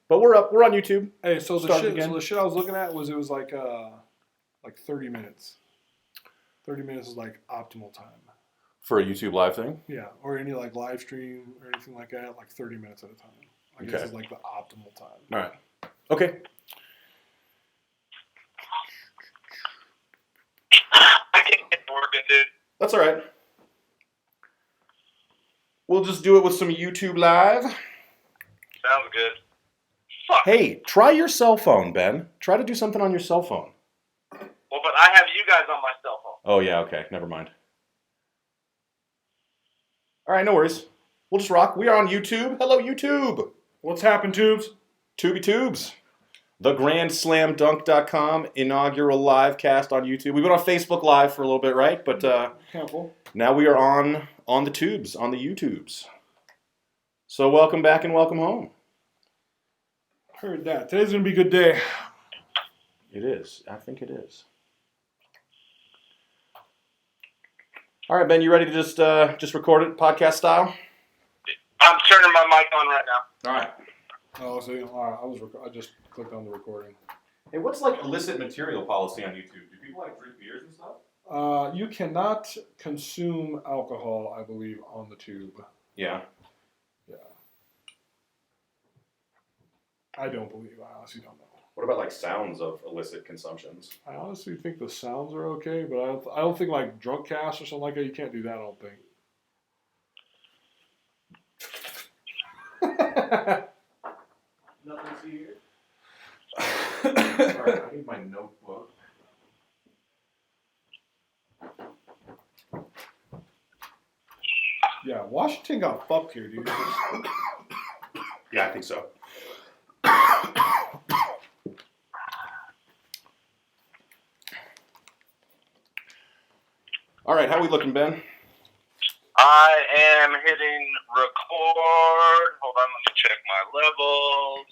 But we're up. We're on YouTube. Hey, so the shit I was looking at was 30 minutes. 30 minutes is like optimal time. For a YouTube live thing? Yeah, or any like live stream or anything like that, like 30 minutes at a time. I guess is like the optimal time. All right. Okay. I can't get working, dude. That's all right. We'll just do it with some YouTube live. Sounds good. Fuck. Hey, try your cell phone, Ben. Try to do something on your cell phone. Well, but I have you guys on my cell phone. Oh, yeah, okay. Never mind. All right, no worries. We'll just rock. We are on YouTube. Hello, YouTube. What's happened, Tubes? Tubey Tubes. TheGrandSlamDunk.com inaugural live cast on YouTube. We've been on Facebook Live for a little bit, right? But now we are on the tubes, on the YouTubes. So welcome back and welcome home. Heard that. Today's going to be a good day. It is. I think it is. All right, Ben, you ready to just record it podcast style? I'm turning my mic on right now. All right. Oh, so all right. I just clicked on the recording. Hey, what's like illicit material policy on YouTube? Do people like drink beers and stuff? You cannot consume alcohol, I believe, on the tube. Yeah. Yeah. I don't believe. I honestly don't know. What about like sounds of illicit consumptions? I honestly think the sounds are okay, but I don't think like drunk cast or something like that. You can't do that. I don't think. Nothing to see here. All right, I need my notebook. Yeah, Washington got fucked here, dude. Yeah, I think so. All right, how we looking, Ben? I am hitting record. Hold on, let me check my levels.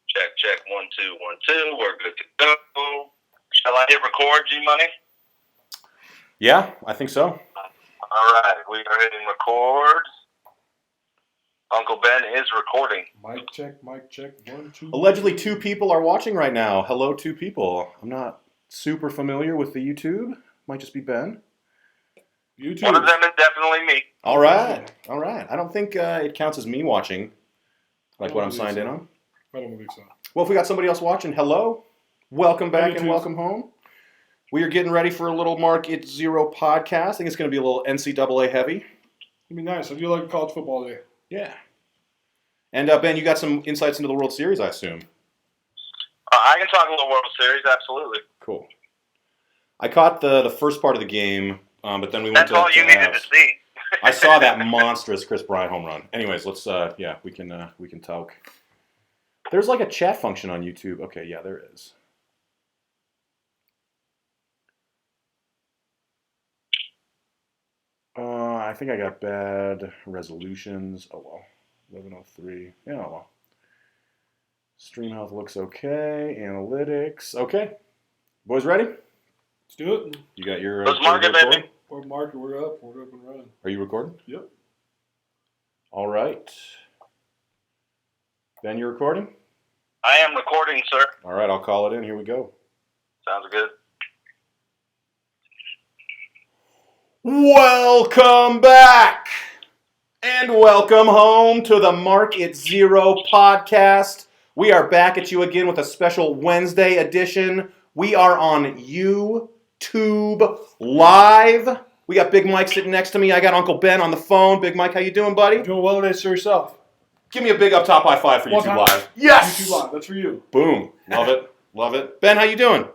Check. 1, 2, 1, 2. We're good to go. Shall I hit record, G-Money? Yeah, I think so. All right, we are hitting record. Uncle Ben is recording. Mic check. 1, 2. Allegedly, 2 people are watching right now. Hello, 2 people. I'm not super familiar with the YouTube. Might just be Ben. YouTube. One of them is definitely me. All right. I don't think it counts as me watching, like what I'm signed in on. I don't believe so. Well, if we got somebody else watching, hello. Welcome back and welcome home. We are getting ready for a little Mark It's Zero podcast. I think it's going to be a little NCAA heavy. It'd be nice. I do like college football day. Yeah. And Ben, you got some insights into the World Series, I assume. I can talk a little World Series, absolutely. Cool. I caught the first part of the game, but then we went to... That's all you needed to see. I saw that monstrous Chris Bryant home run. Anyways, let's we can talk. There's like a chat function on YouTube. Okay, yeah, there is. I think I got bad resolutions. Oh well. 1103. Yeah, oh well. Stream health looks okay. Analytics. Okay. Boys ready? Let's do it. You got your... Let's mark it, baby. We're marked. We're up and running. Are you recording? Yep. All right. Ben, you recording? I am recording, sir. All right, I'll call it in. Here we go. Sounds good. Welcome back and welcome home to the Mark It Zero podcast. We are back at you again with a special Wednesday edition. We are on YouTube Live. We got Big Mike sitting next to me. I got Uncle Ben on the phone. Big Mike, how you doing, buddy? Doing well today, sir, yourself. Give me a big up top high five for One YouTube time. Live. Yes! YouTube Live, that's for you. Boom. Love it. Love it. Ben, how you doing?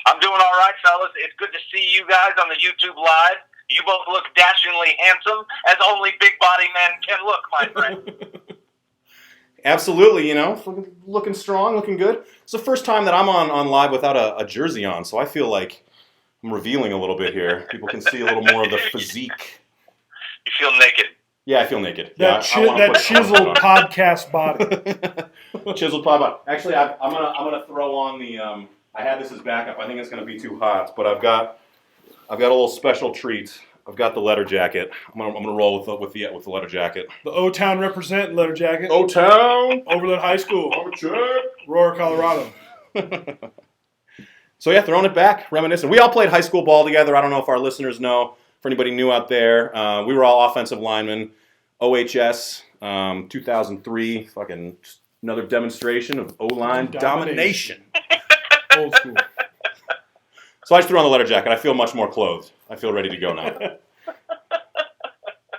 I'm doing all right, fellas. It's good to see you guys on the YouTube Live. You both look dashingly handsome, as only big body men can look, my friend. Absolutely, looking strong, looking good. It's the first time that I'm on live without a jersey on, so I feel like I'm revealing a little bit here. People can see a little more of the physique. You feel naked. Yeah, I feel naked. That chiseled podcast body. Chiseled pod body. Actually, I'm gonna throw on the. I had this as backup. I think it's gonna be too hot, but I've got a little special treat. I've got the letter jacket. I'm gonna roll with the letter jacket. The O-Town represent letter jacket. O-Town. Overland High School. Aurora, Colorado. So yeah, throwing it back, reminiscing. We all played high school ball together. I don't know if our listeners know. For anybody new out there, we were all offensive linemen. OHS, 2003. Fucking another demonstration of O-line domination. Old school. So I just threw on the letter jacket. I feel much more clothed. I feel ready to go now.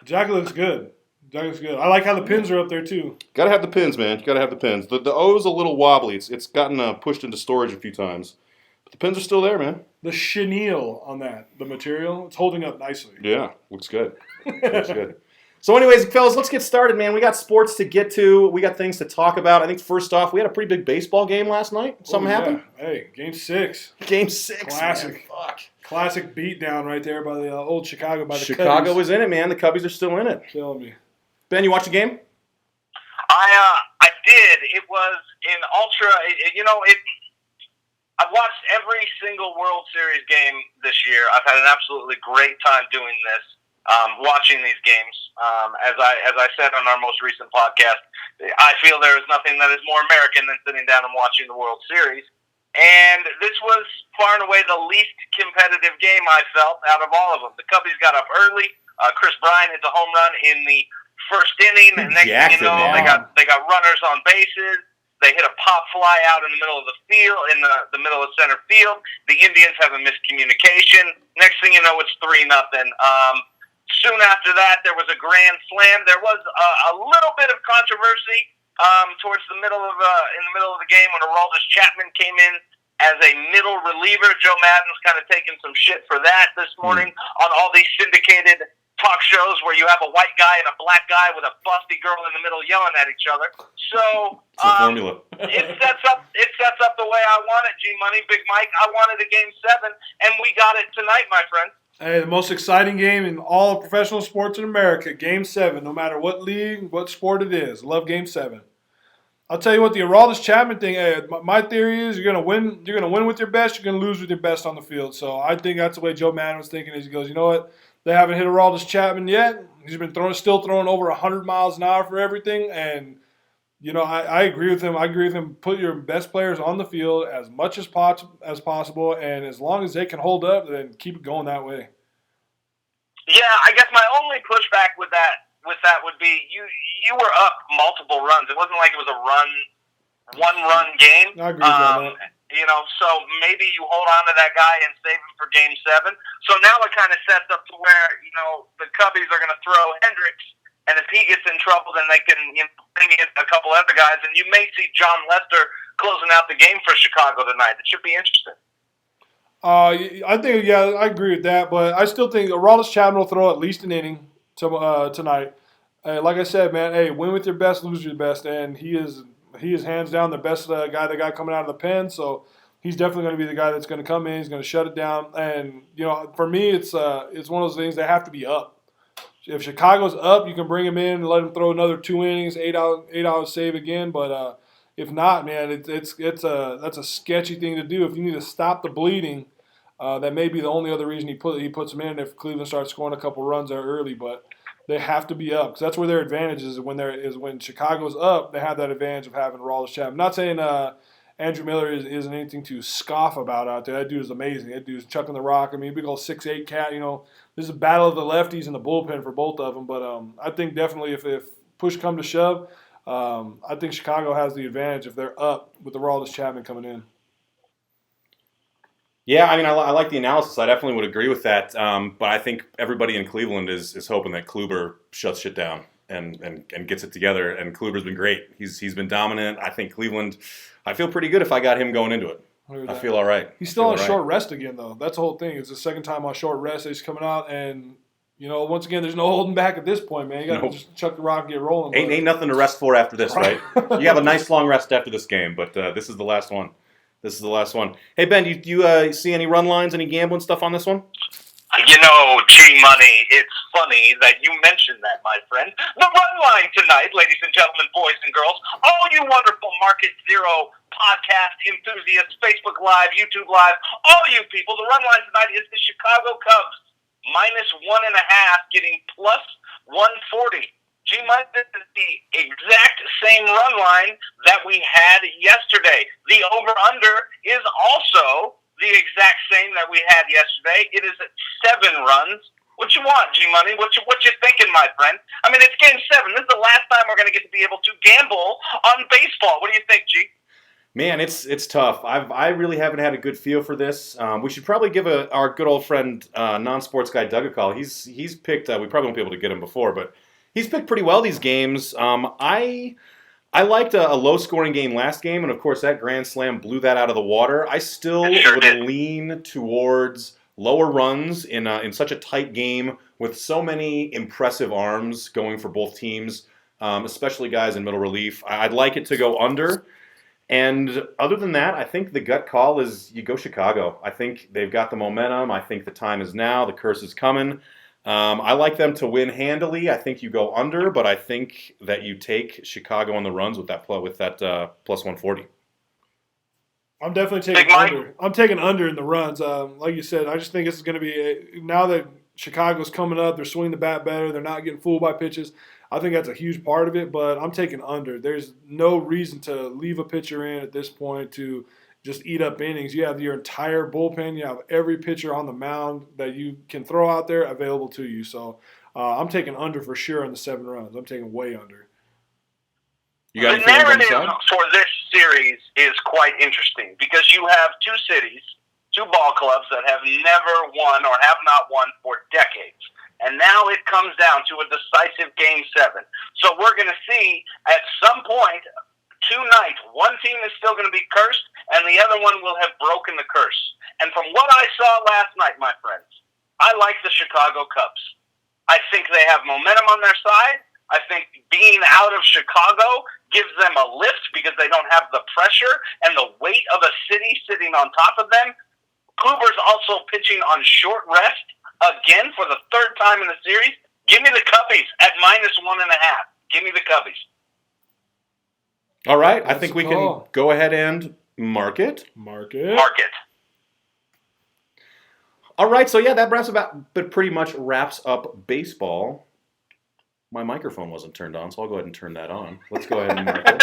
Jacket looks good. Jacket looks good. I like how the pins are up there too. Gotta have the pins, man. Gotta have the pins. The O's a little wobbly. It's gotten pushed into storage a few times. But the pins are still there, man. The chenille on that, the material, it's holding up nicely. Yeah, looks good. Looks good. So anyways, fellas, let's get started, man. We got sports to get to. We got things to talk about. I think first off, we had a pretty big baseball game last night. Something happened? Hey, Game 6. Game 6. Classic. Man. Fuck. Classic beatdown right there by the old Chicago, by the Chicago Cubbies. was in it, man. The Cubbies are still in it. Killing me. Ben, you watched the game? I did. It was in ultra. I've watched every single World Series game this year. I've had an absolutely great time doing this, watching these games. As I said on our most recent podcast, I feel there is nothing that is more American than sitting down and watching the World Series. And this was far and away the least competitive game I felt out of all of them. The Cubbies got up early. Chris Bryant hit a home run in the first inning, and next thing you know, they got runners on bases. They hit a pop fly out in the middle of the field, in the middle of center field. The Indians have a miscommunication. Next thing you know, it's 3-0. Soon after that, there was a grand slam. There was a little bit of controversy towards in the middle of the game when Aroldis Chapman came in as a middle reliever. Joe Madden's kind of taking some shit for that this morning on all these syndicated talk shows where you have a white guy and a black guy with a busty girl in the middle yelling at each other. So formula. it sets up the way I want it, G Money, Big Mike. I wanted a Game 7, and we got it tonight, my friend. Hey, the most exciting game in all of professional sports in America, Game 7, no matter what league, what sport it is. Love Game 7. I'll tell you what, the Aroldis Chapman thing, my theory is you're gonna win with your best, you're gonna lose with your best on the field. So I think that's the way Joe Madden was thinking, is he goes, you know what? They haven't hit Aroldis Chapman yet. He's been still throwing over 100 miles an hour for everything. And, you know, I agree with him. I agree with him. Put your best players on the field as much as possible. And as long as they can hold up, then keep it going that way. Yeah, I guess my only pushback with that would be you were up multiple runs. It wasn't like it was a one-run game. I agree with that. You know, so maybe you hold on to that guy and save him for Game 7. So now it kind of sets up to where, you know, the Cubbies are going to throw Hendricks, and if he gets in trouble, then they can bring in a couple other guys, and you may see John Lester closing out the game for Chicago tonight. It should be interesting. I think, yeah, I agree with that, but I still think Aroldis Chapman will throw at least an inning tonight. Like I said, man, hey, win with your best, lose with your best, and he is hands down the best guy they got coming out of the pen. So he's definitely going to be the guy that's going to come in. He's going to shut it down. And you know, for me, it's one of those things they have to be up. If Chicago's up, you can bring him in and let him throw another 2 innings, 8 out save again. But if not, man, that's a sketchy thing to do. If you need to stop the bleeding, that may be the only other reason he puts him in if Cleveland starts scoring a couple runs there early. But they have to be up because that's where their advantage is. When Chicago's up, they have that advantage of having Aroldis Chapman. I'm not saying Andrew Miller isn't anything to scoff about out there. That dude is amazing. That dude's chucking the rock. I mean, big old 6'8" cat. You know, this is a battle of the lefties in the bullpen for both of them. But I think definitely if push come to shove, I think Chicago has the advantage if they're up with Aroldis Chapman coming in. Yeah, I mean, I like the analysis. I definitely would agree with that. But I think everybody in Cleveland is hoping that Kluber shuts shit down and gets it together. And Kluber's been great. He's been dominant. I think Cleveland, I feel pretty good if I got him going into it. I feel all right. He's still on short rest again, though. That's the whole thing. It's the second time on short rest. He's coming out, and you know, once again, there's no holding back at this point, man. You got to just chuck the rock and get rolling. Ain't nothing to rest for after this, right? You have a nice long rest after this game, but this is the last one. Hey, Ben, you see any run lines, any gambling stuff on this one? You know, G-Money, it's funny that you mentioned that, my friend. The run line tonight, ladies and gentlemen, boys and girls, all you wonderful Market Zero podcast enthusiasts, Facebook Live, YouTube Live, all you people, the run line tonight is the Chicago Cubs -1.5, getting plus 140. G-Money, this is the exact same run line that we had yesterday. The over-under is also the exact same that we had yesterday. It is at 7 runs. What you want, G-Money? What you thinking, my friend? I mean, it's game 7. This is the last time we're going to get to be able to gamble on baseball. What do you think, G? Man, it's tough. I really haven't had a good feel for this. We should probably give our good old friend, non-sports guy Doug a call. He's picked. We probably won't be able to get him before, but he's picked pretty well these games. I liked a low-scoring game last game, and of course that grand slam blew that out of the water. I still would lean towards lower runs in such a tight game with so many impressive arms going for both teams, especially guys in middle relief. I'd like it to go under. And other than that, I think the gut call is you go Chicago. I think they've got the momentum. I think the time is now. The curse is coming. I like them to win handily. I think you go under, but I think that you take Chicago on the runs with that plus 140. I'm definitely taking under. I'm taking under in the runs. Like you said, I just think this is going to be now that Chicago's coming up. They're swinging the bat better. They're not getting fooled by pitches. I think that's a huge part of it, but I'm taking under. There's no reason to leave a pitcher in at this point to just eat up innings. You have your entire bullpen. You have every pitcher on the mound that you can throw out there available to you. So I'm taking under for sure in the 7 runs. I'm taking way under. The narrative for this series is quite interesting because you have 2 cities, 2 ball clubs that have never won or have not won for decades. And now it comes down to a decisive Game 7. So we're going to see at some point tonight, one team is still going to be cursed, and the other one will have broken the curse. And from what I saw last night, my friends, I like the Chicago Cubs. I think they have momentum on their side. I think being out of Chicago gives them a lift because they don't have the pressure and the weight of a city sitting on top of them. Kluber's also pitching on short rest. Again, for the 3rd time in the series, give me the Cubbies at -1.5. Give me the Cubbies. All right, I think we can go ahead and mark it. All right, so yeah, that pretty much wraps up baseball. My microphone wasn't turned on, so I'll go ahead and turn that on. Let's go ahead and mark it.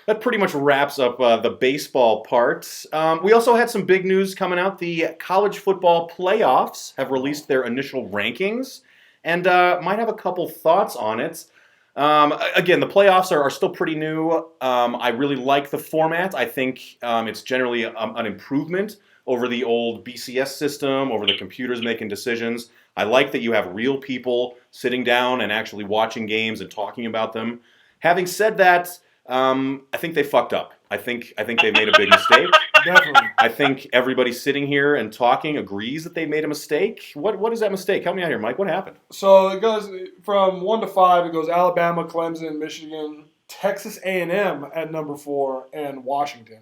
That pretty much wraps up the baseball part. We also had some big news coming out. The college football playoffs have released their initial rankings and might have a couple thoughts on it. Again, the playoffs are still pretty new. I really like the format. I think it's generally an improvement over the old BCS system, over the computers making decisions. I like that you have real people sitting down and actually watching games and talking about them. Having said that, I think they fucked up. I think they made a big mistake. Definitely. I think everybody sitting here and talking agrees that they made a mistake. What is that mistake? Help me out here, Mike. What happened? So it goes from 1 to 5. It goes Alabama, Clemson, Michigan, Texas A&M at number 4, and Washington.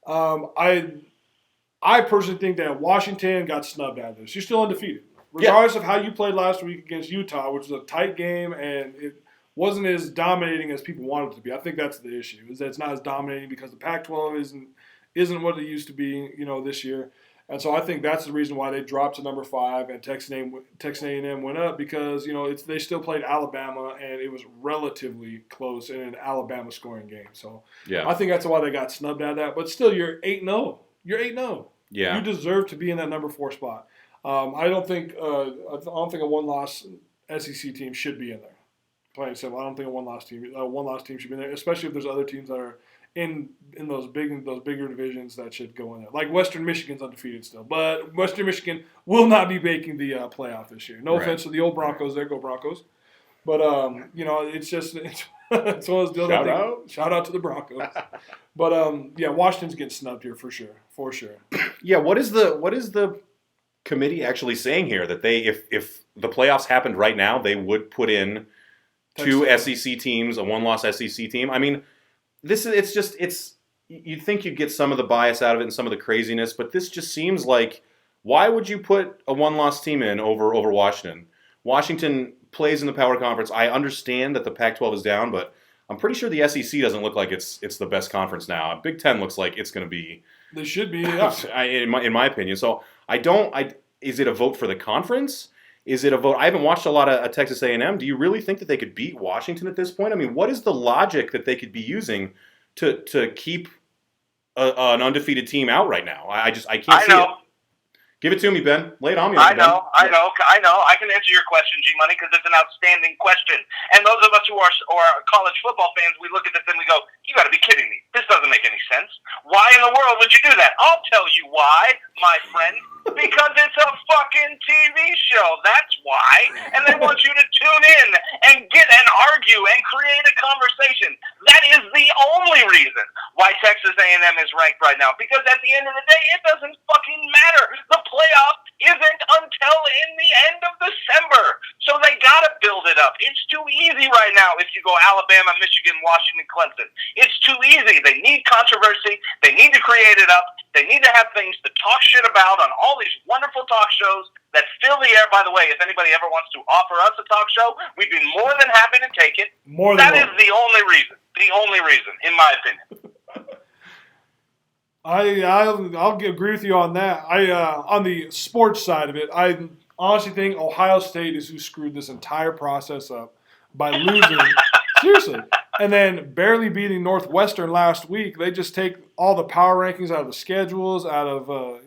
I personally think that Washington got snubbed out of this. You're still undefeated. Regardless of how you played last week against Utah, which was a tight game, and it wasn't as dominating as people wanted it to be. I think that's the issue, is that it's not as dominating because the Pac-12 isn't what it used to be, this year. And so I think that's the reason why they dropped to number 5 and Texas A&M went up because, they still played Alabama and it was relatively close in an Alabama scoring game. So yeah. I think that's why they got snubbed out of that. But still, you're 8-0. You're 8-0. Yeah. You deserve to be in that number 4 spot. I don't think a one-loss SEC team should be in there. Plain and simple. I don't think a one-loss team should be in there, especially if there's other teams that are in those bigger divisions that should go in there. Like Western Michigan's undefeated still, but Western Michigan will not be making the playoff this year. No offense to the old Broncos, there go Broncos. But it's one of those deals. Shout out to the Broncos. But Washington's getting snubbed here for sure. Yeah, what is the committee actually saying here that they, if the playoffs happened right now, they would put in 2 SEC teams, a one-loss SEC team? I mean, you'd think you'd get some of the bias out of it and some of the craziness, but this just seems like, why would you put a one-loss team in over Washington? Washington plays in the Power Conference. I understand that the Pac-12 is down, but I'm pretty sure the SEC doesn't look like it's the best conference now. Big Ten looks like it's going to be. They should be, yeah. in my opinion. So I don't is it a vote for the conference? Is it a vote? I haven't watched a lot of Texas A&M. Do you really think that they could beat Washington at this point? I mean, what is the logic that they could be using to keep an undefeated team out right now? I can't see it. Give it to me, Ben. Lay it on me. I know. I can answer your question, G-Money, because it's an outstanding question. And those of us who are college football fans, we look at this and we go, you got to be kidding me. This doesn't make any sense. Why in the world would you do that? I'll tell you why, my friend. Because it's a fucking TV show. That's why. And they want you to tune in and get and argue and create a conversation. That is the only reason why Texas A&M is ranked right now. Because at the end of the day, it doesn't fucking matter. The playoff isn't until in the end of December. So they gotta build it up. It's too easy right now if you go Alabama, Michigan, Washington, Clemson. It's too easy. They need controversy. They need to create it up. They need to have things to talk shit about on all these wonderful talk shows that fill the air. By the way, if anybody ever wants to offer us a talk show, we'd be more than happy to take it. That is the only reason. The only reason, in my opinion. I'll agree with you on that. On the sports side of it, I honestly think Ohio State is who screwed this entire process up by losing. Seriously. And then barely beating Northwestern last week. They just take all the power rankings out of the schedules, out of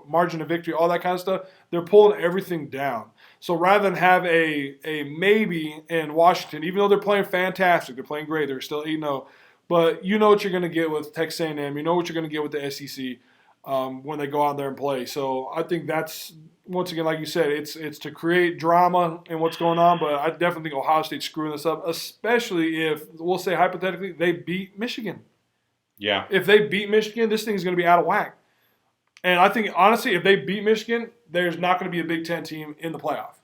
margin of victory, all that kind of stuff. They're pulling everything down. So rather than have a maybe in Washington, even though they're playing fantastic, they're playing great, they're still 8-0. But you know what you're going to get with Texas A&M. You know what you're going to get with the SEC when they go out there and play. So I think that's, once again, like you said, it's to create drama in what's going on. But I definitely think Ohio State's screwing this up, especially if, we'll say hypothetically, they beat Michigan. Yeah. If they beat Michigan, this thing is going to be out of whack. And I think, honestly, if they beat Michigan, there's not going to be a Big Ten team in the playoff.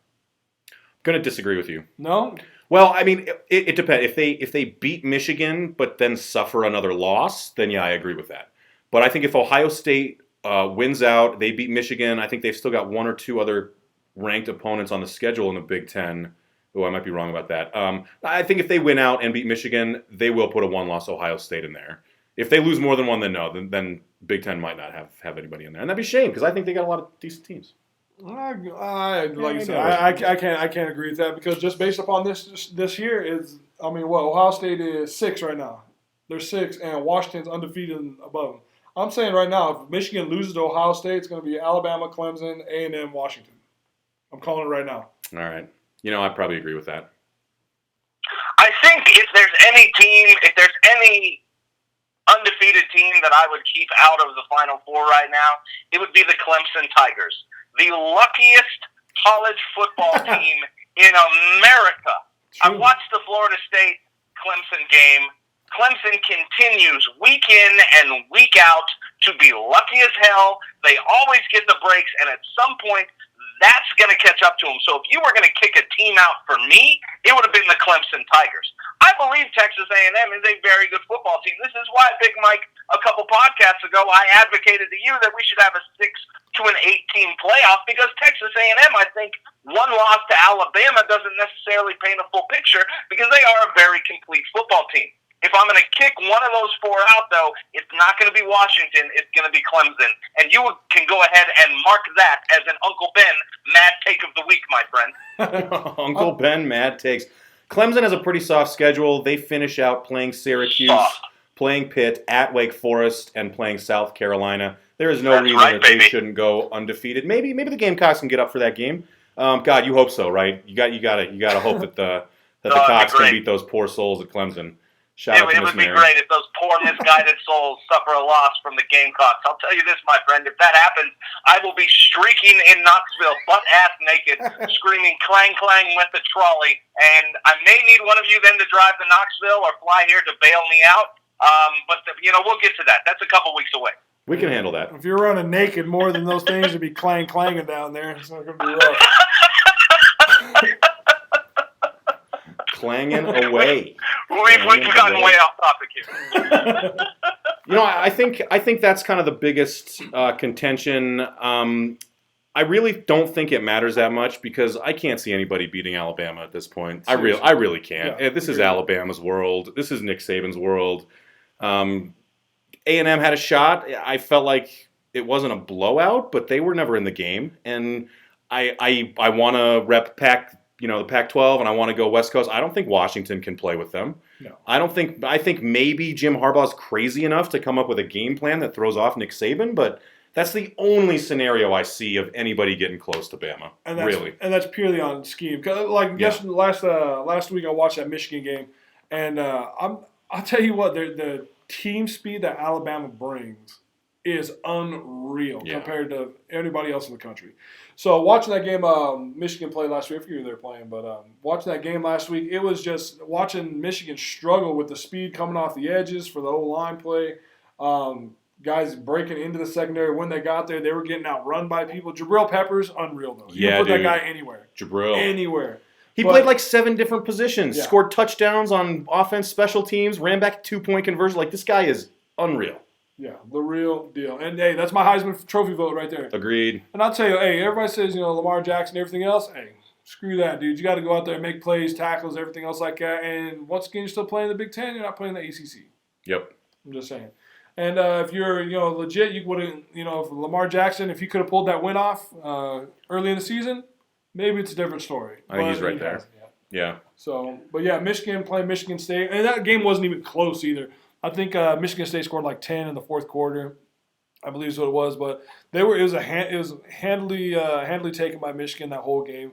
I'm going to disagree with you. No? Well, I mean, it depends. If they beat Michigan but then suffer another loss, then yeah, I agree with that. But I think if Ohio State wins out, they beat Michigan, I think they've still got one or two other ranked opponents on the schedule in the Big Ten. Oh, I might be wrong about that. I think if they win out and beat Michigan, they will put a one-loss Ohio State in there. If they lose more than one, then no. Then Big Ten might not have anybody in there, and that'd be a shame because I think they got a lot of decent teams. Like you said, I can't agree with that because just based upon this year is, I mean, Ohio State is 6 right now. They're 6, and Washington's undefeated above them. I'm saying right now, if Michigan loses to Ohio State, it's going to be Alabama, Clemson, A&M, Washington. I'm calling it right now. All right. I probably agree with that. I think if there's any undefeated team that I would keep out of the Final Four right now, it would be the Clemson Tigers. The luckiest college football team in America. I watched the Florida State-Clemson game. Clemson continues week in and week out to be lucky as hell. They always get the breaks, and at some point, that's going to catch up to them. So if you were going to kick a team out for me, it would have been the Clemson Tigers. I believe Texas A&M is a very good football team. This is why Big Mike, a couple podcasts ago, I advocated to you that we should have a 6 to an 8-team playoff because Texas A&M, I think, one loss to Alabama doesn't necessarily paint a full picture because they are a very complete football team. If I'm going to kick one of those 4 out, though, it's not going to be Washington. It's going to be Clemson. And you can go ahead and mark that as an Uncle Ben mad take of the week, my friend. Uncle Ben mad takes. Clemson has a pretty soft schedule. They finish out playing Syracuse, playing Pitt, at Wake Forest, and playing South Carolina. There is no reason that they shouldn't go undefeated. Maybe the Gamecocks can get up for that game. God, you hope so, right? You got to hope that the Cocks can beat those poor souls at Clemson. It would be great if those poor misguided souls suffer a loss from the Gamecocks. I'll tell you this, my friend, if that happens, I will be streaking in Knoxville, butt-ass naked, screaming clang, clang with the trolley. And I may need one of you then to drive to Knoxville or fly here to bail me out. But we'll get to that. That's a couple weeks away. We can handle that. If you're running naked more than those things, it'd be clang, clanging down there. It's not going to be rough. Clanging away. We've gotten way off topic here. I think that's kind of the biggest contention. I really don't think it matters that much because I can't see anybody beating Alabama at this point. Seriously. I really can't. Yeah, this is Alabama's world. This is Nick Saban's world. A&M had a shot. I felt like wasn't a blowout, but they were never in the game. And I want to rep the Pac-12, and I want to go West Coast. I don't think Washington can play with them. No. I think maybe Jim Harbaugh's crazy enough to come up with a game plan that throws off Nick Saban, but that's the only scenario I see of anybody getting close to Bama. And that's purely on scheme. Last week I watched that Michigan game, and I'll tell you what, the team speed that Alabama brings is unreal compared to anybody else in the country. So watching that game, Michigan played last week. I forget who they were playing, but watching that game last week, it was just watching Michigan struggle with the speed coming off the edges for the O-line play. Guys breaking into the secondary. When they got there, they were getting outrun by people. Jabril Peppers, unreal though. You can put that guy anywhere. Jabril. Anywhere. He played like 7 different positions, Yeah. scored touchdowns on offense, special teams, ran back 2-point conversion. Like, this guy is unreal. Yeah, the real deal. And, hey, that's my Heisman Trophy vote right there. Agreed. And I'll tell you, hey, everybody says, Lamar Jackson, everything else. Hey, screw that, dude. You got to go out there and make plays, tackles, everything else like that. And once again, you're still playing the Big Ten. You're not playing the ACC. Yep. I'm just saying. And if you're, legit, you would have, if Lamar Jackson, if he could have pulled that win off early in the season, maybe it's a different story. I think he's right there. Yeah. So, but yeah, Michigan playing Michigan State. And that game wasn't even close either. I think Michigan State scored like 10 in the fourth quarter, I believe is what it was. But it was handily taken by Michigan that whole game.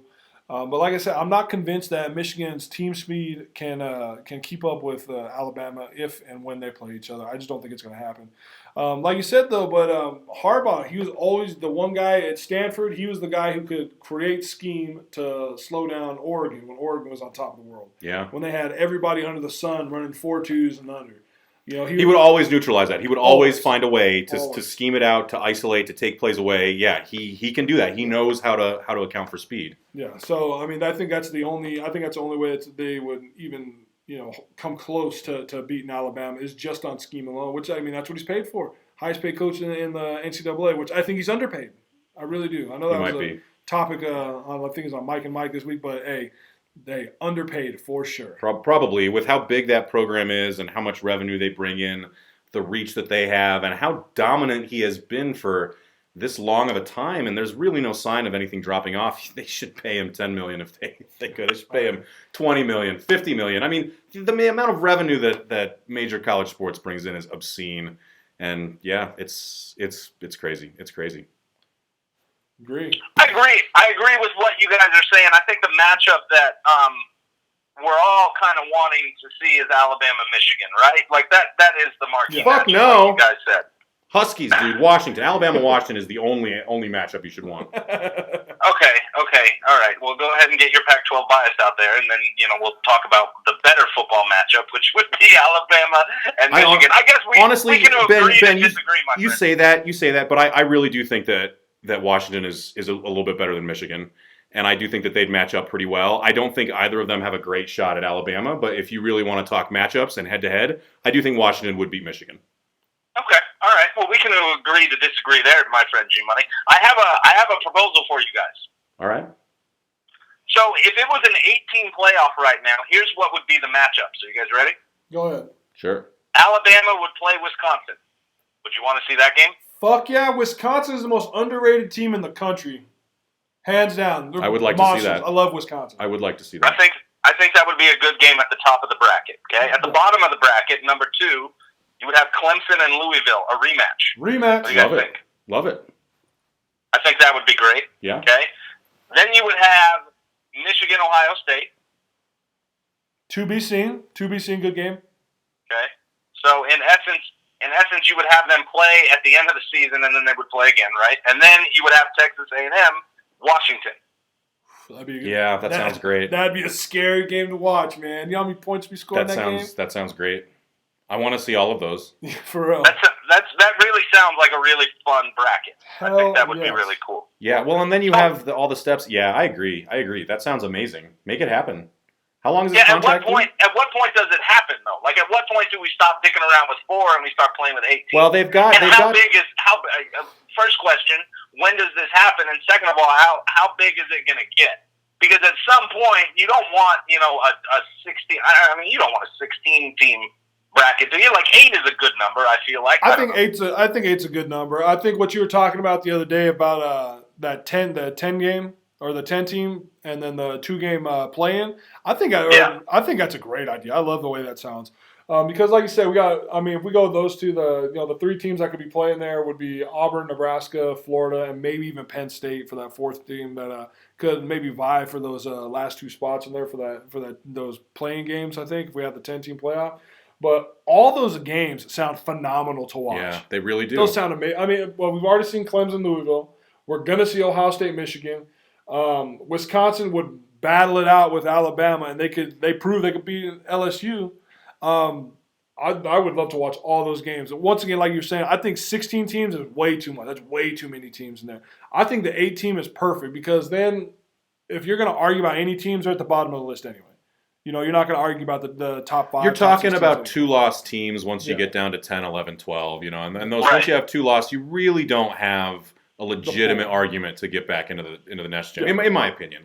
But like I said, I'm not convinced that Michigan's team speed can keep up with Alabama if and when they play each other. I just don't think it's going to happen. Like you said, though, but Harbaugh, he was always the one guy at Stanford. He was the guy who could create scheme to slow down Oregon when Oregon was on top of the world. Yeah. When they had everybody under the sun running 4.2s and under. He would always neutralize that. He would always find a way to scheme it out, to isolate, to take plays away. Yeah, he can do that. He knows how to account for speed. Yeah. So I think that's the only way that they would even come close to beating Alabama is just on scheme alone. Which that's what he's paid for. Highest paid coach in the NCAA, which I think he's underpaid. I really do. I know that was a topic on I think it's on Mike and Mike this week, but hey. They underpaid for sure. Probably with how big that program is and how much revenue they bring in, the reach that they have, and how dominant he has been for this long of a time. And there's really no sign of anything dropping off. They should pay him $10 million if they could. They should pay him $20 million, $50 million. I mean, the amount of revenue that major college sports brings in is obscene. And yeah, it's crazy. It's crazy. I agree with what you guys are saying. I think the matchup that we're all kind of wanting to see is Alabama-Michigan, right? Like that is the marquee matchup, no. like you guys said. Huskies, dude. Washington. Alabama-Washington is the only matchup you should want. Okay. All right. Well, go ahead and get your Pac-12 bias out there, and then, we'll talk about the better football matchup, which would be Alabama and Michigan. I guess we can agree to disagree, my friend. You say that, but I really do think that Washington is a little bit better than Michigan. And I do think that they'd match up pretty well. I don't think either of them have a great shot at Alabama, but if you really want to talk matchups and head-to-head, I do think Washington would beat Michigan. Okay. All right. Well, we can agree to disagree there, my friend G-Money. I have a proposal for you guys. All right. So if it was an 18 playoff right now, here's what would be the matchups. Are you guys ready? Go ahead. Sure. Alabama would play Wisconsin. Would you want to see that game? Fuck yeah. Wisconsin is the most underrated team in the country. Hands down. I would like to see that. I love Wisconsin. I would like to see that. I think that would be a good game at the top of the bracket. Okay, at the bottom of the bracket, number 2, you would have Clemson and Louisville, a rematch. Rematch. What do you guys think? Love it. I think that would be great. Yeah. Okay. Then you would have Michigan, Ohio State. To be seen. Good game. Okay. So in essence, you would have them play at the end of the season, and then they would play again, right? And then you would have Texas A&M, Washington. That'd be good. Yeah, that sounds great. That'd be a scary game to watch, man. You know how many points we scored in that game? That sounds great. I want to see all of those. For real. That really sounds like a really fun bracket. I think that would be really cool. Yeah, well, and then you have all the steps. Yeah, I agree. That sounds amazing. Make it happen. How long is this contract? At what point does it happen, though? Like, at what point do we stop dicking around with 4 and we start playing with 18? Well, first question, when does this happen? And second of all, how big is it going to get? Because at some point, you don't want, a 16. I mean, you don't want a 16 team bracket. Do you like 8 is a good number? I feel like I think eight's a good number. I think what you were talking about the other day about the 10 game or the 10 team and then the 2-game play-in. I think that's a great idea. I love the way that sounds. Because like you said, if we go with those two, the 3 teams that could be playing there would be Auburn, Nebraska, Florida, and maybe even Penn State for that 4th team that could maybe vie for those last 2 spots in there for those playing games. I think if we have the 10-team playoff. But all those games sound phenomenal to watch. Yeah, they really do. Those sound amazing. I mean, we've already seen Clemson, Louisville. We're going to see Ohio State, Michigan. Wisconsin would battle it out with Alabama, and they proved they could beat LSU. I would love to watch all those games. Once again, like you're saying, I think 16 teams is way too much. That's way too many teams in there. I think the 8 team is perfect because then if you're going to argue about any teams, they're at the bottom of the list anyway. You're not going to argue about the top 5. You're talking about 2-loss teams once you get down to 10, 11, 12, and those once you have 2 losses, you really don't have a legitimate argument to get back into the national championship. In my opinion,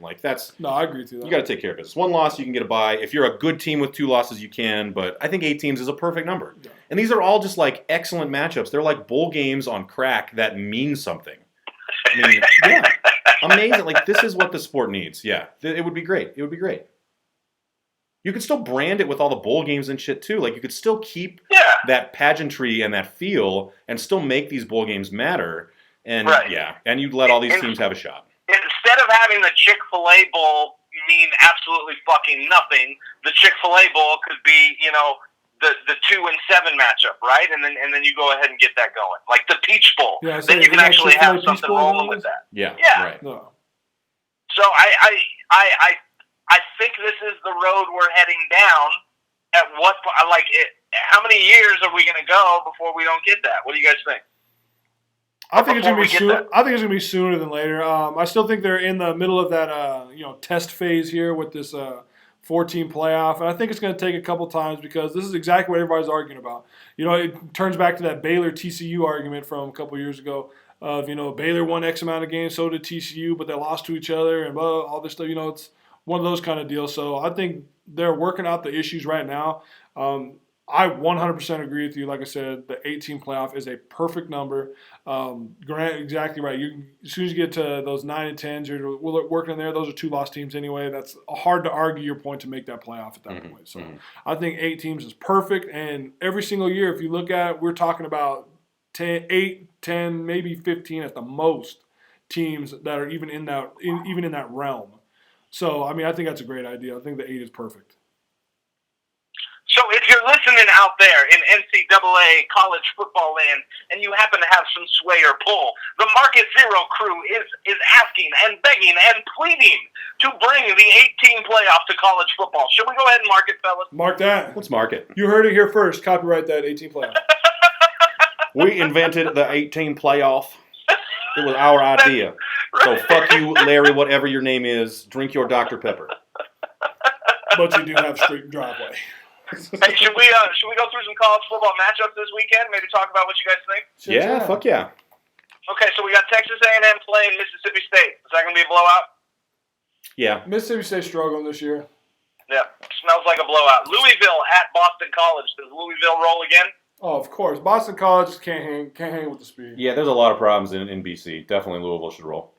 No, I agree with you. You got to take care of business. 1 loss, you can get a bye. If you're a good team with 2 losses, you can. But I think 8 teams is a perfect number. Yeah. And these are all just excellent matchups. They're like bowl games on crack that mean something. I mean, yeah, amazing. This is what the sport needs. Yeah, it would be great. It would be great. You could still brand it with all the bowl games and shit too. You could still keep that pageantry and that feel, and still make these bowl games matter. And and you'd let all these teams have a shot. Instead of having the Chick-fil-A Bowl mean absolutely fucking nothing, the Chick-fil-A Bowl could be, the 2 and 7 matchup, right? And then you go ahead and get that going, like the Peach Bowl. Yeah, then you can actually have something rolling with that. Yeah. Right. No. So I think this is the road we're heading down. At what how many years are we going to go before we don't get that? What do you guys think? I think it's going to be sooner. I think it's going to be sooner than later. I still think they're in the middle of that test phase here with this 4-team playoff, and I think it's going to take a couple times because this is exactly what everybody's arguing about. It turns back to that Baylor TCU argument from a couple years ago. Of Baylor won X amount of games, so did TCU, but they lost to each other and all this stuff. It's one of those kind of deals. So I think they're working out the issues right now. I 100% agree with you. Like I said, the 8-team playoff is a perfect number. Grant, exactly right. As soon as you get to those 9 and 10s, you're working in there. Those are 2-loss teams anyway. That's hard to argue your point to make that playoff at that point. So I think 8 teams is perfect. And every single year, if you look at it, we're talking about 8, 10, maybe 15 at the most teams that are even in that realm. So, I think that's a great idea. I think the 8 is perfect. So if you're listening out there in NCAA college football land and you happen to have some sway or pull, the Market Zero crew is asking and begging and pleading to bring the 8-team playoff to college football. Should we go ahead and mark it, fellas? Mark that. Let's mark it. You heard it here first. Copyright that 8-team playoff. We invented the 8-team playoff. It was our idea. So fuck you, Larry, whatever your name is. Drink your Dr. Pepper. But you do have street driveway. Hey, should we go through some college football matchups this weekend? Maybe talk about what you guys think? Yeah, fuck yeah. Okay, so we got Texas A&M playing Mississippi State. Is that going to be a blowout? Yeah. Mississippi State struggling this year. Yeah, smells like a blowout. Louisville at Boston College. Does Louisville roll again? Oh, of course. Boston College can't hang with the speed. Yeah, there's a lot of problems in BC. Definitely Louisville should roll.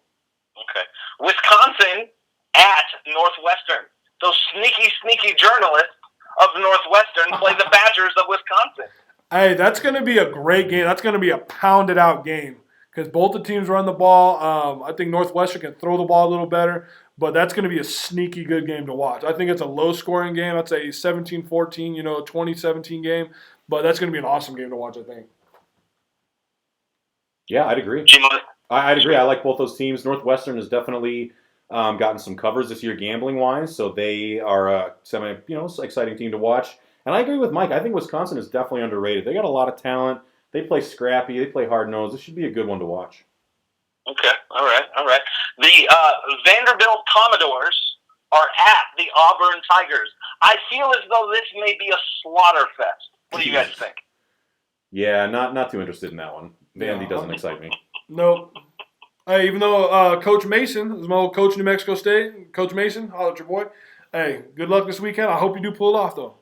Okay. Wisconsin at Northwestern. Those sneaky journalists of Northwestern play the Badgers of Wisconsin. Hey, that's going to be a great game. That's going to be a pounded-out game because both the teams run the ball. I think Northwestern can throw the ball a little better, but that's going to be a sneaky good game to watch. I think it's a low-scoring game. I'd say 17-14, 20-17 game, but that's going to be an awesome game to watch, I think. Yeah, I'd agree. I'd agree. I like both those teams. Northwestern has definitely gotten some covers this year gambling-wise, so they are a exciting team to watch. And I agree with Mike. I think Wisconsin is definitely underrated. They got a lot of talent. They play scrappy. They play hard-nosed. This should be a good one to watch. Okay, all right. The Vanderbilt Commodores are at the Auburn Tigers. I feel as though this may be a slaughter fest. What do you guys think? Yeah, not too interested in that one. Vandy doesn't excite me. Nope. Hey, even though Coach Mason is my old coach in New Mexico State, Coach Mason, holler at your boy. Hey, good luck this weekend. I hope you do pull it off, though.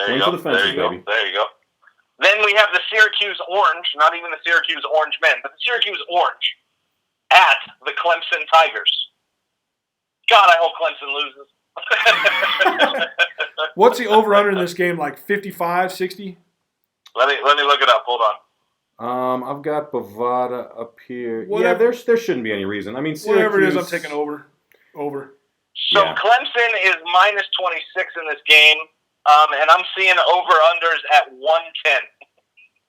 There you Swing go. for the fences, There you go. baby. There you go. Then we have the Syracuse Orange, not even the Syracuse Orange men, but the Syracuse Orange at the Clemson Tigers. God, I hope Clemson loses. What's the over-under in this game, like 55, 60? Let me look it up. Hold on. I've got Bovada up here. Whatever. Yeah, there shouldn't be any reason. I mean, Syracuse, Whatever it is, I'm taking over. So Yeah. Clemson is minus 26 in this game, and I'm seeing over-unders at 110.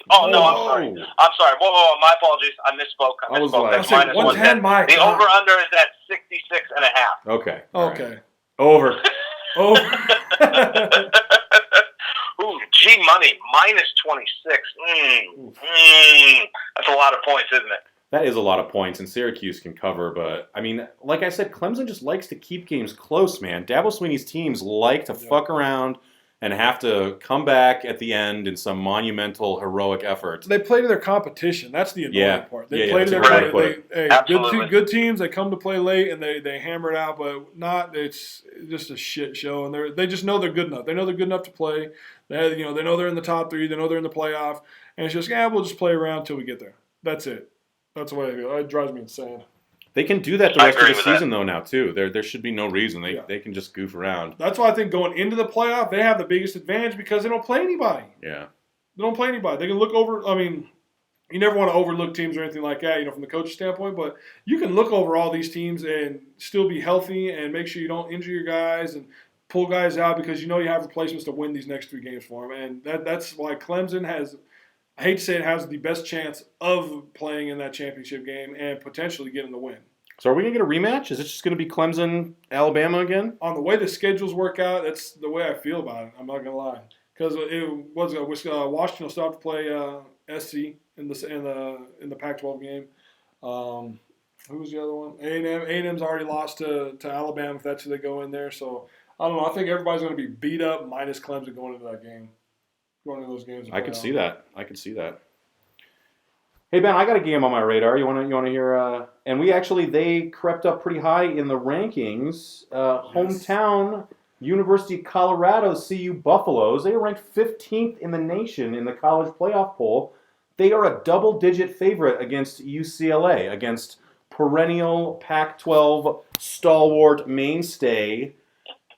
Oh, no, I'm sorry. Whoa, my apologies. I misspoke. I was misspoke. like- That's I said minus 110, 110. my The God. over-under is at 66.5. Okay. all right. Okay. Over. Ooh, G Money, minus 26. That's a lot of points, isn't it? That is a lot of points, and Syracuse can cover. But, I mean, like I said, Clemson just likes to keep games close, man. Dabo Swinney's teams like to fuck around and have to come back at the end in some monumental, heroic effort. They play to their competition. That's the annoying part. They play to that's their a great way to put it. Absolutely. good teams, they come to play late and they hammer it out, but not. It's just a shit show, and they just know they're good enough. They know they're good enough to play. They know they're in the top 3. They know they're in the playoff, and it's just we'll just play around until we get there. That's it. That's the way I feel. It drives me insane. They can do that the I rest of agree the with that. season, though, now, too. There should be no reason. They can just goof around. That's why I think going into the playoff, they have the biggest advantage because they don't play anybody. Yeah. They don't play anybody. They can look over. I mean, you never want to overlook teams or anything like that, from the coach's standpoint. But you can look over all these teams and still be healthy and make sure you don't injure your guys and pull guys out because you have replacements to win these next 3 games for them. And that's why Clemson has, I hate to say it, has the best chance of playing in that championship game and potentially getting the win. So are we going to get a rematch? Is it just going to be Clemson, Alabama again? On the way the schedules work out, that's the way I feel about it. I'm not going to lie. Because Washington will still have to play SC in the Pac-12 game. Who was the other one? A&M. A&M's already lost to Alabama if that's who they go in there. So, I don't know. I think everybody's going to be beat up minus Clemson going into that game. Going into those games. I could see that. Hey, Ben, I got a game on my radar. You want to hear? And they crept up pretty high in the rankings. Hometown University of Colorado CU Buffaloes. They are ranked 15th in the nation in the college playoff poll. They are a double-digit favorite against UCLA, against perennial Pac-12 stalwart mainstay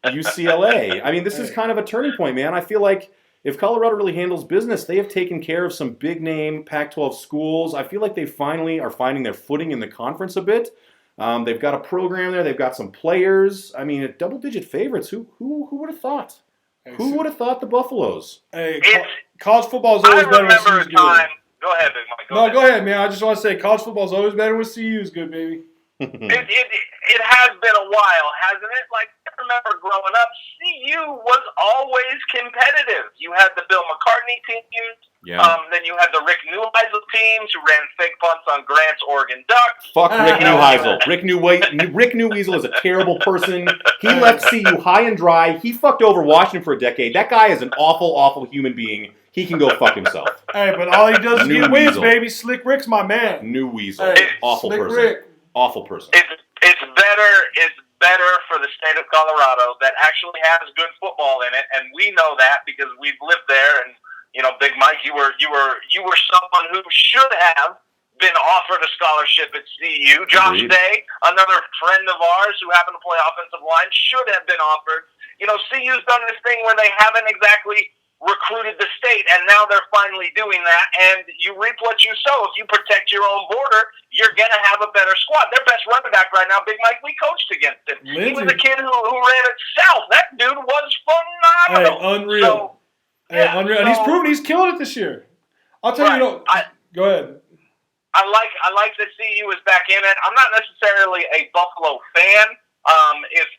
UCLA. I mean, this is kind of a turning point, man. I feel like if Colorado really handles business, they have taken care of some big-name Pac-12 schools. I feel like they finally are finding their footing in the conference a bit. They've got a program there. They've got some players. I mean, double-digit favorites. Who would have thought? Who would have thought the Buffaloes? Hey, college football is always better when CU is good. Go ahead, Big Mike. Go ahead, man. I just want to say college football is always better when CU is good, baby. It has been a while, hasn't it? Like, I remember growing up, CU was always competitive. You had the Bill McCartney teams. Yeah. Then you had the Rick Neuheisel teams who ran fake punts on Grant's Oregon Ducks. Fuck Rick Neuheisel. Rick Neuheisel is a terrible person. He left CU high and dry. He fucked over Washington for a decade. That guy is an awful, awful human being. He can go fuck himself. Hey, but all he does is New get wins, Weasel. baby. Slick Rick's my man. New Weasel. Hey, awful Slick person. Rick. Awful person. It's better for the state of Colorado that actually has good football in it, and we know that because we've lived there. And Big Mike, you were someone who should have been offered a scholarship at CU. Josh Agreed. Day, another friend of ours who happened to play offensive line, should have been offered. CU's done this thing where they haven't exactly recruited the state, and now they're finally doing that, and you reap what you sow. If you protect your own border, you're going to have a better squad. Their best running back right now, Big Mike, we coached against him. Lindsey. He was a kid who ran it south. That dude was phenomenal. Hey, unreal. Unreal. And he's proven he's killing it this year. I'll tell you, go ahead. I like that CU is back in it. I'm not necessarily a Buffalo fan.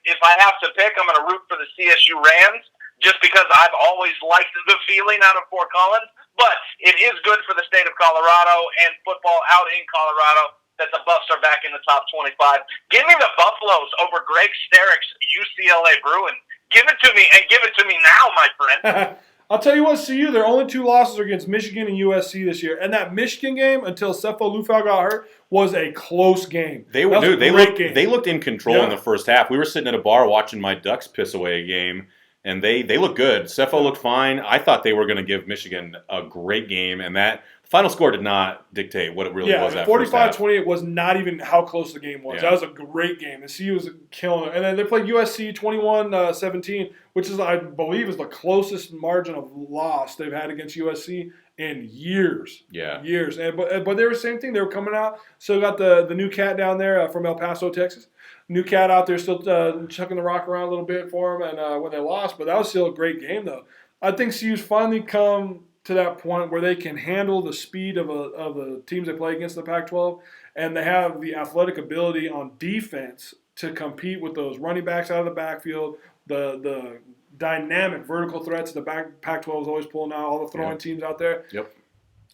If I have to pick, I'm going to root for the CSU Rams, just because I've always liked the feeling out of Fort Collins. But it is good for the state of Colorado and football out in Colorado that the Buffs are back in the top 25. Give me the Buffaloes over Greg Sterrick's UCLA Bruins. Give it to me, and give it to me now, my friend. I'll tell you what, CU, their only 2 losses are against Michigan and USC this year. And that Michigan game, until Sefo Lufau got hurt, was a close game. They looked in control in the first half. We were sitting at a bar watching my Ducks piss away a game, and they look good. Cepho looked fine. I thought they were going to give Michigan a great game, and that final score did not dictate what it really was. That 45-28 was not even how close the game was. Yeah. That was a great game. The CU was killing it. And then they played USC 21-17, which is, I believe, is the closest margin of loss they've had against USC in years. Yeah. Years. But they were the same thing. They were coming out. Still got the new cat down there from El Paso, Texas. New cat out there still chucking the rock around a little bit for them and when they lost. But that was still a great game, though. I think CU's finally come to that point where they can handle the speed of the teams they play against the Pac-12, and they have the athletic ability on defense to compete with those running backs out of the backfield, the dynamic vertical threats the Pac-12 is always pulling out, all the throwing teams out there. Yep.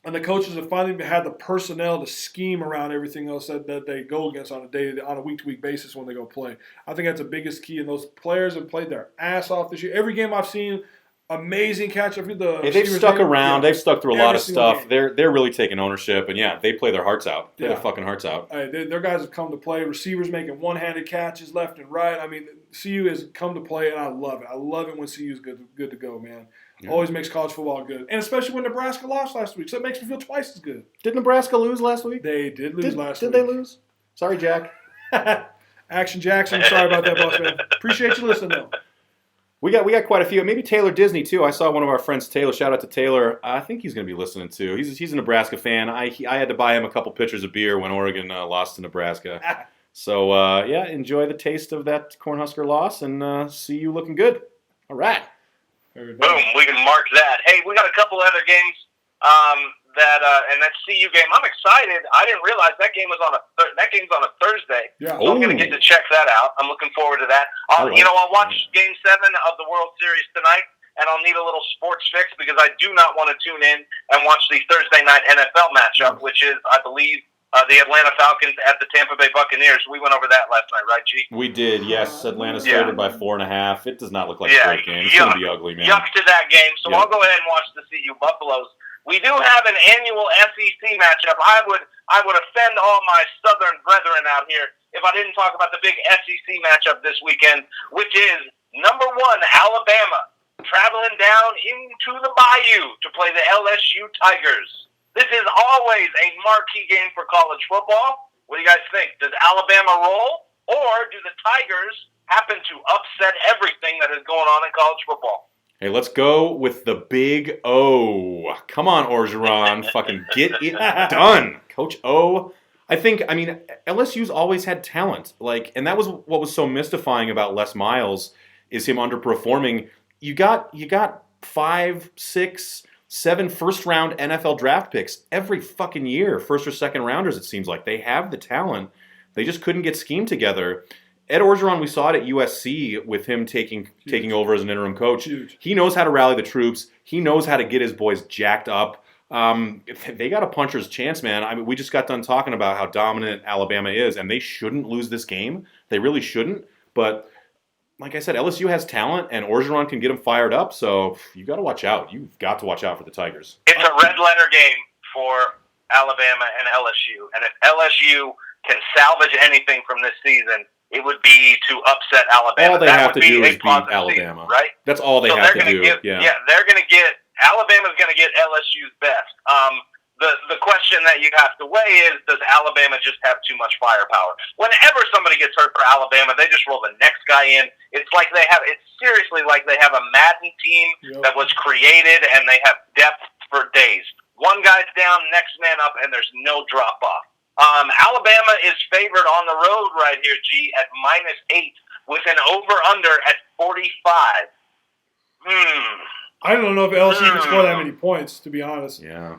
And the coaches have finally had the personnel to scheme around everything else that they go against on a week-to-week basis when they go play. I think that's the biggest key, and those players have played their ass off this year. Every game I've seen, amazing catch. They've stuck around. They've stuck through a lot of stuff. They're really taking ownership, and they play their hearts out. Play their fucking hearts out. Their guys have come to play. Receivers making one-handed catches left and right. I mean, CU has come to play, and I love it. I love it when CU is good to go, man. Yeah. Always makes college football good, and especially when Nebraska lost last week, so it makes me feel twice as good. Did Nebraska lose last week? They did lose last week. Did they lose? Sorry, Jack. Action Jackson. Sorry about that, boss man. Appreciate you listening, though. We got quite a few. Maybe Taylor Disney too. I saw one of our friends, Taylor. Shout out to Taylor. I think he's going to be listening too. He's a Nebraska fan. I had to buy him a couple pitchers of beer when Oregon lost to Nebraska. So enjoy the taste of that Cornhusker loss, and see you looking good. All right. Boom. We can mark that. Hey, we got a couple other games. And that CU game, I'm excited. I didn't realize that game was that game's on a Thursday. Yeah. So I'm going to get to check that out. I'm looking forward to that. I'll watch Game 7 of the World Series tonight, and I'll need a little sports fix because I do not want to tune in and watch the Thursday night NFL matchup, which is, I believe, the Atlanta Falcons at the Tampa Bay Buccaneers. We went over that last night, right, G? We did, yes. Atlanta's favored by 4.5. It does not look like a great game. It's going to be ugly, man. Yuck to that game. So I'll go ahead and watch the CU Buffaloes. We do have an annual SEC matchup. I would offend all my Southern brethren out here if I didn't talk about the big SEC matchup this weekend, which is number 1 Alabama traveling down into the Bayou to play the LSU Tigers. This is always a marquee game for college football. What do you guys think? Does Alabama roll, or do the Tigers happen to upset everything that is going on in college football? Hey, let's go with the big O. Come on, Orgeron. Fucking get it done. Coach O. LSU's always had talent. And that was what was so mystifying about Les Miles is him underperforming. You got 5, 6, 7 first-round NFL draft picks every fucking year. First or second rounders, it seems like. They have the talent. They just couldn't get schemed together. Ed Orgeron, we saw it at USC with him taking over as an interim coach. Huge. He knows how to rally the troops. He knows how to get his boys jacked up. They got a puncher's chance, man. I mean, we just got done talking about how dominant Alabama is, and they shouldn't lose this game. They really shouldn't. But like I said, LSU has talent, and Orgeron can get them fired up. So you got to watch out. You've got to watch out for the Tigers. It's a red-letter game for Alabama and LSU. And if LSU can salvage anything from this season, it would be to upset Alabama. All they have to do is beat Alabama. Season, right? That's all they have to do. They're going to get – Alabama's going to get LSU's best. The question that you have to weigh is, does Alabama just have too much firepower? Whenever somebody gets hurt for Alabama, they just roll the next guy in. It's seriously like they have a Madden team that was created, and they have depth for days. One guy's down, next man up, and there's no drop-off. Alabama is favored on the road right here, G, at -8 with an over-under at 45. I don't know if LSU can score that many points, to be honest. Yeah.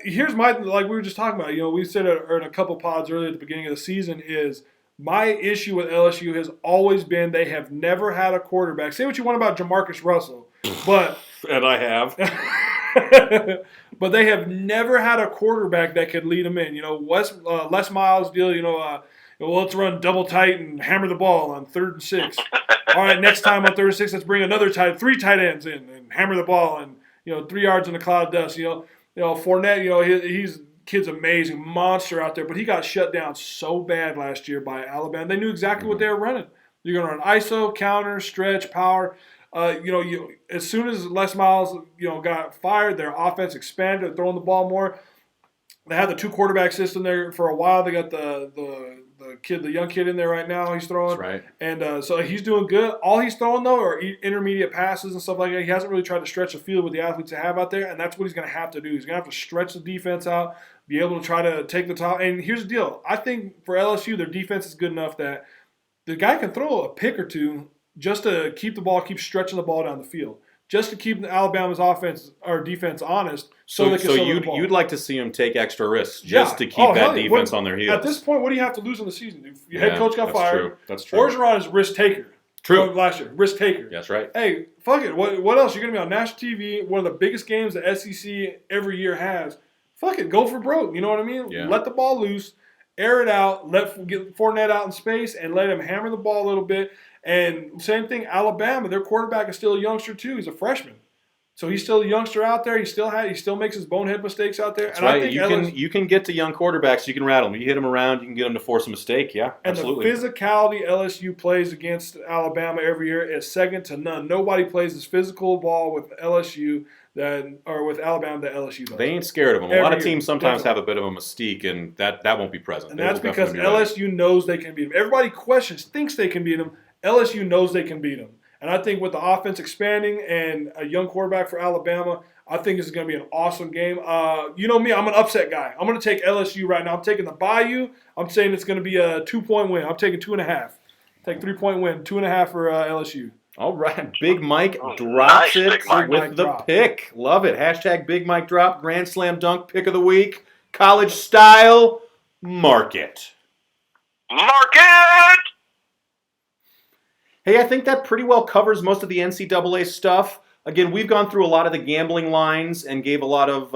Here's like we were just talking about. We said it in a couple pods earlier at the beginning of the season is my issue with LSU has always been they have never had a quarterback. Say what you want about Jamarcus Russell, but and I have. But they have never had a quarterback that could lead them in. Les Miles deal, let's run double tight and hammer the ball on 3rd and 6. All right, next time on 3rd and 6, let's bring another 3 tight ends in and hammer the ball and, 3 yards in a cloud of dust. Fournette, kid's amazing, monster out there, but he got shut down so bad last year by Alabama. They knew exactly what they were running. You're going to run ISO, counter, stretch, power. As soon as Les Miles, got fired, their offense expanded, throwing the ball more. They had the 2 quarterback system there for a while. They got the young kid in there right now. He's throwing, That's right. And so he's doing good. All he's throwing though are intermediate passes and stuff like that. He hasn't really tried to stretch the field with the athletes they have out there, and that's what he's going to have to do. He's going to have to stretch the defense out, be able to try to take the top. And here's the deal: I think for LSU, their defense is good enough that the guy can throw a pick or two just to keep stretching the ball down the field, just to keep Alabama's offense or defense honest. So you'd like to see him take extra risks just to keep that defense on their heels. At this point, what do you have to lose in the season? Your head coach got fired. That's true. Orgeron is risk taker. True. Last year, risk taker. That's right. Hey, fuck it. What else? You're going to be on national TV, one of the biggest games the SEC every year has. Fuck it. Go for broke. You know what I mean? Yeah. Let the ball loose. Air it out. Get Fournette out in space and let him hammer the ball a little bit. And same thing, Alabama. Their quarterback is still a youngster too. He's a freshman. So he's still a youngster out there. He still makes his bonehead mistakes out there. That's right. I think you can get to young quarterbacks. You can rattle them. You hit them around. You can get them to force a mistake. Yeah, absolutely. And the physicality LSU plays against Alabama every year is second to none. Nobody plays this physical ball with LSU with Alabama that LSU does. They ain't scared of them. A lot of teams sometimes have a bit of a mystique, and that won't be present. And that's because LSU knows they can beat them. Everybody thinks they can beat them. LSU knows they can beat them. And I think with the offense expanding and a young quarterback for Alabama, I think this is going to be an awesome game. You know me, I'm an upset guy. I'm going to take LSU right now. I'm taking the Bayou. I'm saying it's going to be a 2-point win. I'm taking 2.5. Take 3-point win, 2.5 for LSU. All right, Big Mike drops it with the pick. Love it. Hashtag Big Mike drop. Grand Slam Dunk pick of the week. College style. Market. Hey, I think that pretty well covers most of the NCAA stuff. Again, we've gone through a lot of the gambling lines and gave a lot of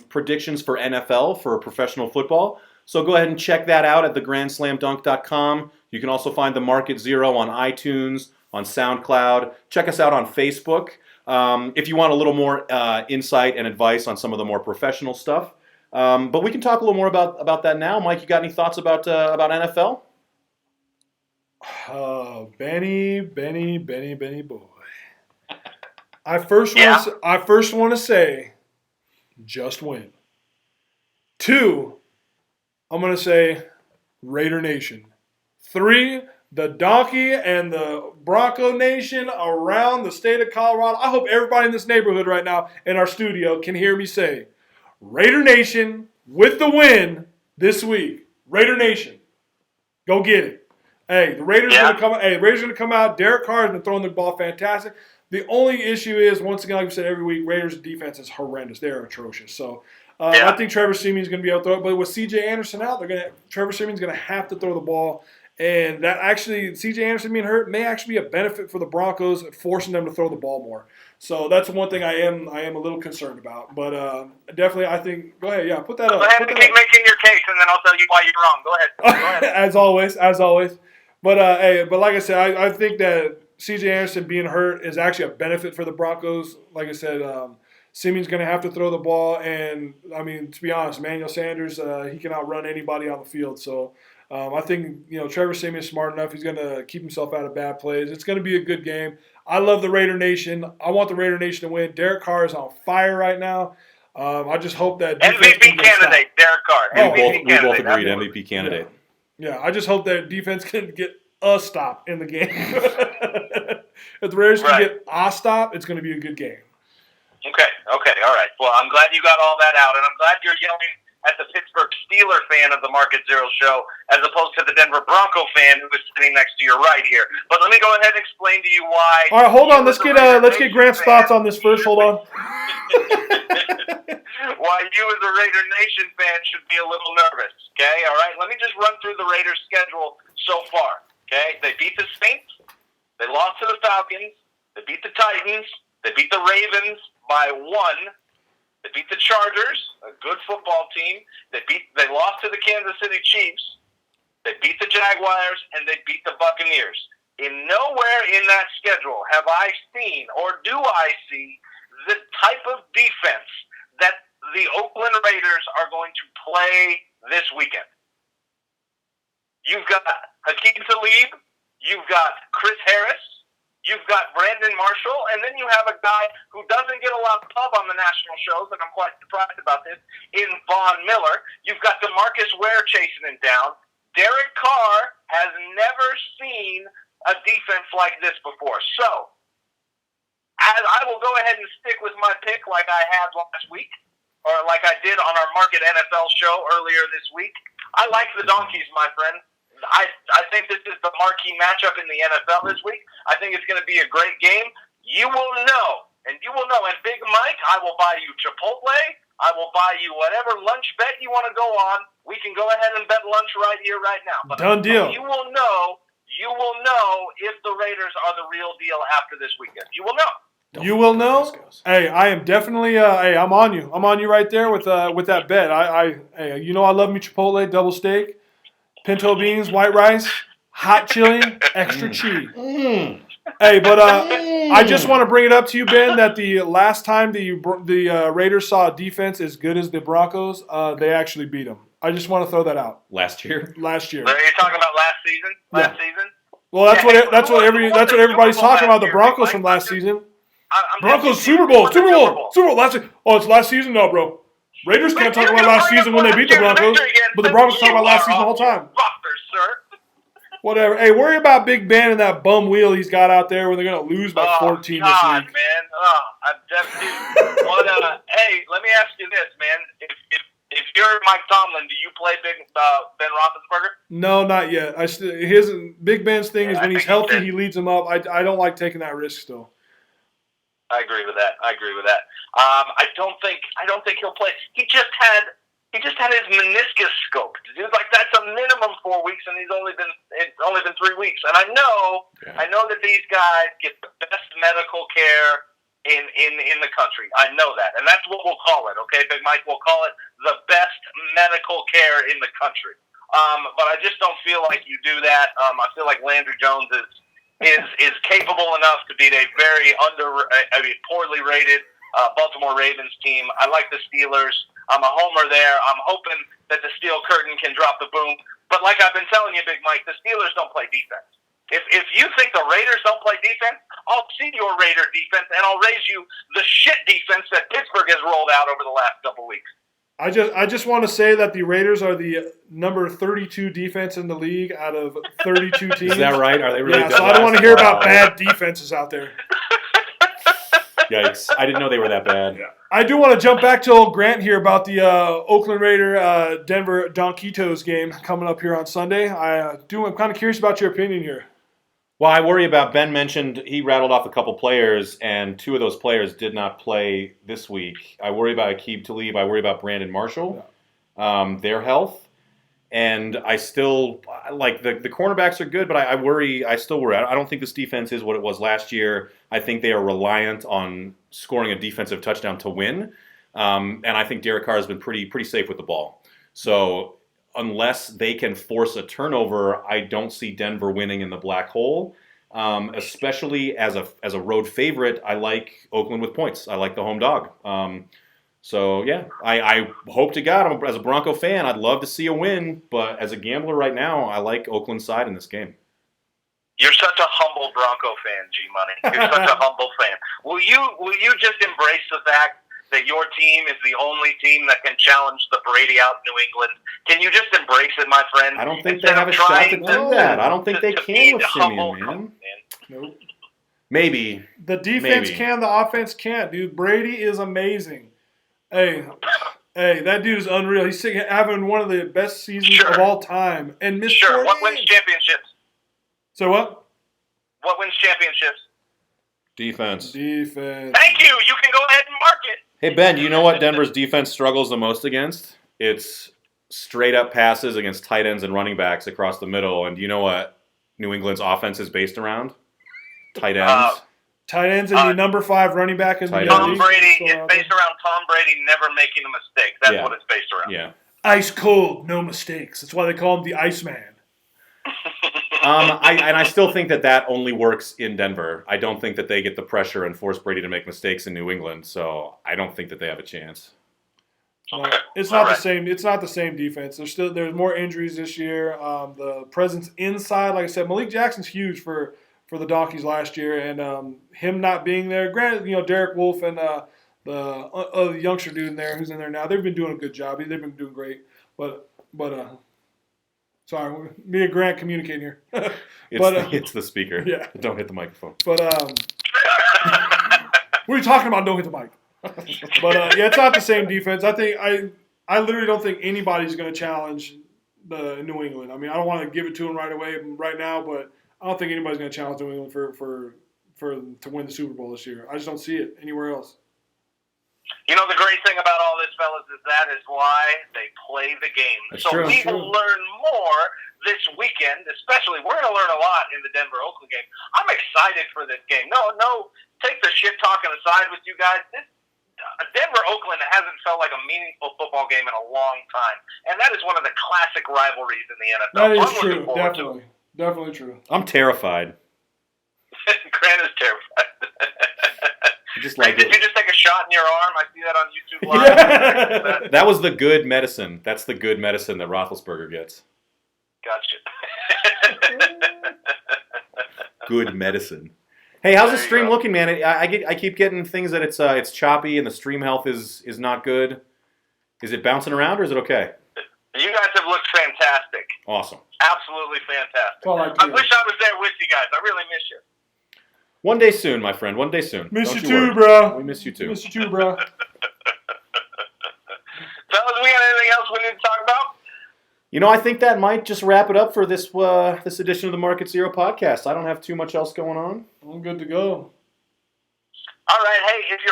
predictions for NFL, for professional football. So go ahead and check that out at thegrandslamdunk.com. You can also find the Market Zero on iTunes, on SoundCloud. Check us out on Facebook if you want a little more insight and advice on some of the more professional stuff. But we can talk a little more about that now. Mike, you got any thoughts about NFL? Benny boy. I first want to say, just win. 2, I'm going to say Raider Nation. 3, the Donkey and the Bronco Nation around the state of Colorado. I hope everybody in this neighborhood right now in our studio can hear me say, Raider Nation with the win this week. Raider Nation. Go get it. Hey, the Raiders are going to come out. Derek Carr has been throwing the ball fantastic. The only issue is, once again, like we said every week, Raiders' defense is horrendous. They're atrocious. So I think Trevor Siemian's going to be able to throw it. But with C.J. Anderson out, Trevor Siemian's going to have to throw the ball. And that actually, C.J. Anderson being hurt may actually be a benefit for the Broncos, forcing them to throw the ball more. So that's one thing I am a little concerned about. But definitely, I think, go ahead, put that up. Go ahead and keep making your case, and then I'll tell you why you're wrong. Go ahead. As always. But but like I said, I think that C.J. Anderson being hurt is actually a benefit for the Broncos. Like I said, Simeon's going to have to throw the ball, and I mean, to be honest, Emmanuel Sanders, he can outrun anybody on the field. So I think Trevor Siemian's smart enough. He's going to keep himself out of bad plays. It's going to be a good game. I love the Raider Nation. I want the Raider Nation to win. Derek Carr is on fire right now. I just hope that MVP candidate Derek Carr. We both agreed, MVP candidate. Yeah, I just hope that defense can get a stop in the game. If the Raiders can get a stop, it's going to be a good game. Okay, all right. Well, I'm glad you got all that out, and I'm glad you're yelling at the Pittsburgh Steelers fan of the Market Zero show as opposed to the Denver Bronco fan who is sitting next to your right here. But let me go ahead and explain to you why. All right, hold on. Let's get Grant's thoughts on this first. Hold on. Why you as a Raider Nation fan should be a little nervous, okay? All right, let me just run through the Raiders' schedule so far, okay? They beat the Saints. They lost to the Falcons. They beat the Titans. They beat the Ravens by 1. They beat the Chargers, a good football team. They lost to the Kansas City Chiefs. They beat the Jaguars, and they beat the Buccaneers. In nowhere in that schedule have I seen, or do I see, the type of defense that the Oakland Raiders are going to play this weekend. You've got Hakeem Talib. You've got Chris Harris. You've got Brandon Marshall, and then you have a guy who doesn't get a lot of pub on the national shows, and I'm quite surprised about this, in Von Miller. You've got DeMarcus Ware chasing him down. Derek Carr has never seen a defense like this before. So, as I will go ahead and stick with my pick like I had last week, or like I did on our Market NFL show earlier this week. I like the Donkeys, my friend. I think this is the marquee matchup in the NFL this week. I think it's going to be a great game. You will know, and you will know. And Big Mike, I will buy you Chipotle. I will buy you whatever lunch bet you want to go on. We can go ahead and bet lunch right here, right now. But done deal. You will know if the Raiders are the real deal after this weekend. You will know. You will know. Hey, I am definitely. Hey, I'm on you. I'm on you right there with that bet. Hey, you know I love me Chipotle double steak, pinto beans, white rice, hot chili, extra cheese. Hey, but I just want to bring it up to you, Ben, that the last time the Raiders saw a defense as good as the Broncos, they actually beat them. I just want to throw that out. Last year. Are you talking about last season? Last season? Well, that's what everybody's talking about. The Broncos from last season. Broncos Super Bowl. Last season. Oh, it's last season? No, bro. Raiders can't talk about last season when they beat the Broncos, but the Broncos talk about last season the whole time. Whatever. Hey, worry about Big Ben and that bum wheel he's got out there when they're going to lose by 14 this week. God, man. I'm definitely. Hey, let me ask you this, man. If you're Mike Tomlin, do you play Ben Roethlisberger? No, not yet. His Big Ben's thing is when he's healthy, he leads him up. I don't like taking that risk still. I agree with that. I don't think he'll play. He just had his meniscus scoped. Dude, like that's a minimum 4 weeks, and it's only been 3 weeks. And I know that these guys get the best medical care in the country. I know that, and that's what we'll call it. Okay, Big Mike, we'll call it the best medical care in the country. But I just don't feel like you do that. I feel like Landry Jones is capable enough to beat a very poorly rated Baltimore Ravens team. I like the Steelers. I'm a homer there. I'm hoping that the steel curtain can drop the boom. But like I've been telling you, Big Mike, the Steelers don't play defense. If you think the Raiders don't play defense, I'll see your Raider defense, and I'll raise you the shit defense that Pittsburgh has rolled out over the last couple weeks. I just want to say that the Raiders are the number 32 defense in the league out of 32 teams. Is that right? Are they really? Yeah, so I don't want to hear about bad defenses out there. Yikes. I didn't know they were that bad. Yeah. I do want to jump back to old Grant here about the Oakland Raider Denver Donquitos game coming up here on Sunday. I'm kind of curious about your opinion here. Well, I worry about, Ben mentioned he rattled off a couple players, and two of those players did not play this week. I worry about Aqib Talib. I worry about Brandon Marshall, their health. And I still, like, the cornerbacks are good, but I still worry. I don't think this defense is what it was last year. I think they are reliant on scoring a defensive touchdown to win. And I think Derek Carr has been pretty safe with the ball. So unless they can force a turnover, I don't see Denver winning in the black hole. Especially as a road favorite, I like Oakland with points. I like the home dog. So yeah, I hope to God, as a Bronco fan, I'd love to see a win. But as a gambler right now, I like Oakland's side in this game. You're such a humble Bronco fan, G Money. You're such a humble fan. Will you just embrace the fact that your team is the only team that can challenge the Brady out in New England? Can you just embrace it, my friend? I don't think they have a shot to do that. I don't think they can with Simeon, man. Nope. Maybe. The defense can, the offense can't, dude. Brady is amazing. Hey, that dude is unreal. He's having one of the best seasons of all time. And missed 4 What wins championships? So what? What wins championships? Defense. Thank you. You can go ahead and mark it. Hey, Ben, you know what Denver's defense struggles the most against? It's straight up passes against tight ends and running backs across the middle. And you know what New England's offense is based around? Tight ends. Tight ends and your number 5 running back in the Tom Brady. It's based around Tom Brady never making a mistake. That's what it's based around. Yeah. Ice cold, no mistakes. That's why they call him the Iceman. I still think that only works in Denver. I don't think that they get the pressure and force Brady to make mistakes in New England. So I don't think that they have a chance. Okay. It's not the same. It's not the same defense. There's more injuries this year. The presence inside, like I said, Malik Jackson's huge for for the Donkeys last year, and him not being there. Granted, Derek Wolf and the other youngster dude in there who's in there now, they've been doing a good job. They've been doing great. But sorry, me and Grant communicating here. It's the speaker. Yeah. Don't hit the microphone. But what are you talking about? Don't hit the mic. But it's not the same defense. I think I literally don't think anybody's going to challenge the New England. I mean, I don't want to give it to them right away, right now, but I don't think anybody's going to challenge New England for to win the Super Bowl this year. I just don't see it anywhere else. The great thing about all this, fellas, is that is why they play the game. That's so true. we will learn more this weekend, especially. We're going to learn a lot in the Denver-Oakland game. I'm excited for this game. No, take the shit talking aside with you guys. Denver-Oakland hasn't felt like a meaningful football game in a long time, and that is one of the classic rivalries in the NFL. That is true, definitely true. I'm terrified. Grant is terrified. Grant, did you just take a shot in your arm? I see that on YouTube Live. Yeah. That was the good medicine. That's the good medicine that Roethlisberger gets. Gotcha. Good medicine. Hey, how's the stream looking, man? I keep getting things that it's choppy and the stream health is not good. Is it bouncing around or is it okay? You guys have looked fantastic. Awesome. Absolutely fantastic. Well, I wish I was there with you guys. I really miss you. One day soon, my friend. One day soon. Miss Don't you too, worry. bro. We miss you too. Miss you too, bro. Fellas, we got anything else we need to talk about? I think that might just wrap it up for this edition of the Market Zero podcast. I don't have too much else going on. I'm good to go. All right. Hey, if you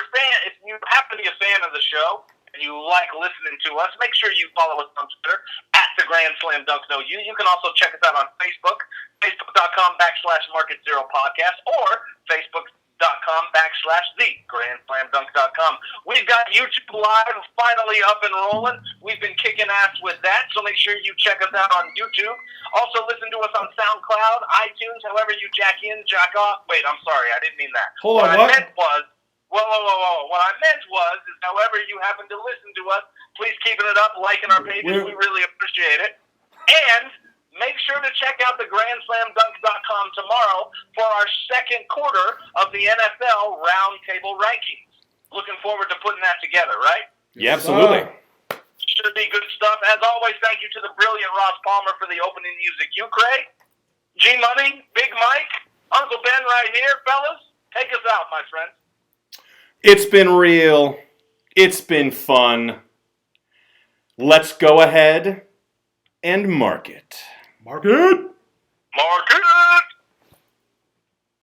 happen to be a fan of the show and you like listening to us, make sure you follow us on Twitter at the Grand Slam Dunk No You. You can also check us out on Facebook, facebook.com/Market Zero Podcast, or facebook.com/TheGrandSlamDunk.com. We've got YouTube Live finally up and rolling. We've been kicking ass with that, so make sure you check us out on YouTube. Also, listen to us on SoundCloud, iTunes, however you jack in, jack off. Wait, I'm sorry, I didn't mean that. Hold on, what I meant was, whoa. What I meant was, is however you happen to listen to us, please keep it up, liking our pages. We really appreciate it. And make sure to check out the GrandSlamDunk.com tomorrow for our second quarter of the NFL Roundtable Rankings. Looking forward to putting that together, right? Yeah, absolutely. Should be good stuff. As always, thank you to the brilliant Ross Palmer for the opening music. You, Craig, G-Money, Big Mike, Uncle Ben right here. Fellas, take us out, my friend. It's been real. It's been fun. Let's go ahead and market. Market. Market.